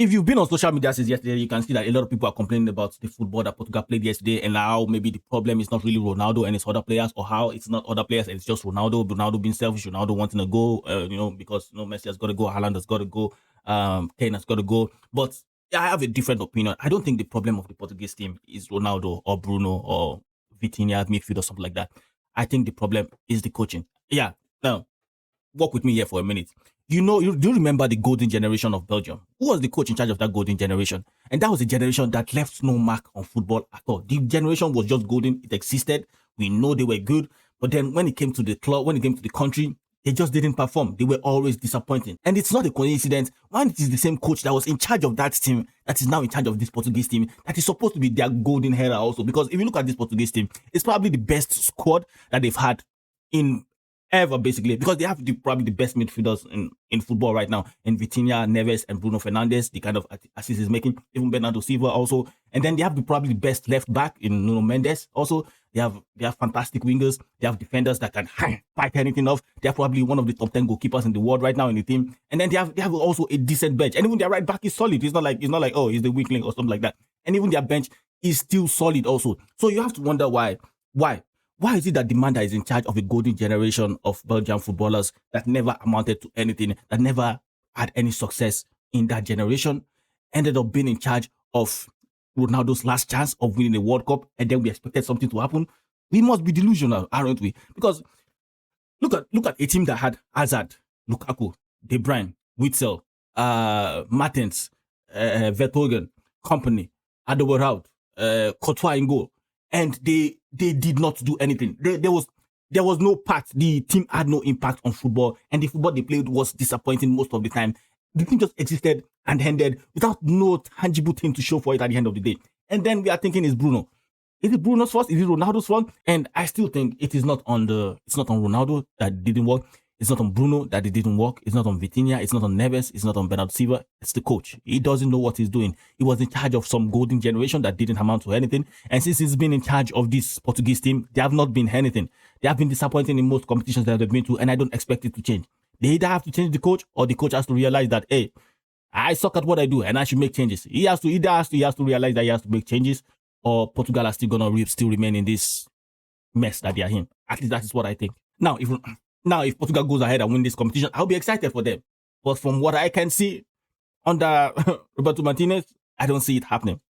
if you've been on social media since yesterday, you can see that a lot of people are complaining about the football that Portugal played yesterday and how maybe the problem is not really Ronaldo and it's other players, or how it's not other players and it's just Ronaldo. Ronaldo being selfish, Ronaldo wanting to go, because Messi has got to go, Haaland has got to go, Kane has got to go. But I have a different opinion. I don't think the problem of the Portuguese team is Ronaldo or Bruno or Vitinha at midfield or something like that. I think the problem is the coaching. Yeah. Now, walk with me here for a minute. Do you remember the golden generation of Belgium? Who was the coach in charge of that golden generation? And that was a generation that left no mark on football at all. The generation was just golden. It existed. We know they were good. But then when it came to the club, when it came to the country, they just didn't perform. They were always disappointing. And it's not a coincidence when it is the same coach that was in charge of that team that is now in charge of this Portuguese team that is supposed to be their golden era also. Because if you look at this Portuguese team, it's probably the best squad that they've had in ever, basically, because they have probably the best midfielders in football right now, in Vitinha, Neves, and Bruno Fernandes, the kind of assist he's making, even Bernardo Silva also. And then they have probably the best left back in Nuno Mendes also. They have fantastic wingers. They have defenders that can fight anything off. They're probably one of the top 10 goalkeepers in the world right now in the team. And then they have also a decent bench. And even their right back is solid. It's not like oh, he's the weakling or something like that. And even their bench is still solid also. So you have to wonder why. Why is it that the man that is in charge of a golden generation of Belgian footballers that never amounted to anything, that never had any success in that generation, ended up being in charge of Ronaldo's last chance of winning a World Cup, and then we expected something to happen? We must be delusional, aren't we? Because look at a team that had Hazard, Lukaku, De Bruyne, Witsel, Martins, Vertonghen, Company, Adebayor, Courtois in goal, and they did not do anything. There was no part. The team had no impact on football, and the football they played was disappointing most of the time. The team just existed and ended without no tangible thing to show for it at the end of the day. And then we are thinking, is Bruno? Is it Bruno's fault? Is it Ronaldo's fault? And I still think it's not on Ronaldo that didn't work. It's not on Bruno that it didn't work. It's not on Vitinha. It's not on Neves. It's not on Bernardo Silva. It's the coach. He doesn't know what he's doing. He was in charge of some golden generation that didn't amount to anything. And since he's been in charge of this Portuguese team, they have not been anything. They have been disappointing in most competitions that they've been to, and I don't expect it to change. They either have to change the coach, or the coach has to realize that, hey, I suck at what I do and I should make changes. He has to realize that he has to make changes, or Portugal are still gonna remain in this mess that they are in. At least that is what I think. Now, if Portugal goes ahead and win this competition, I'll be excited for them. But from what I can see under Roberto Martinez, I don't see it happening.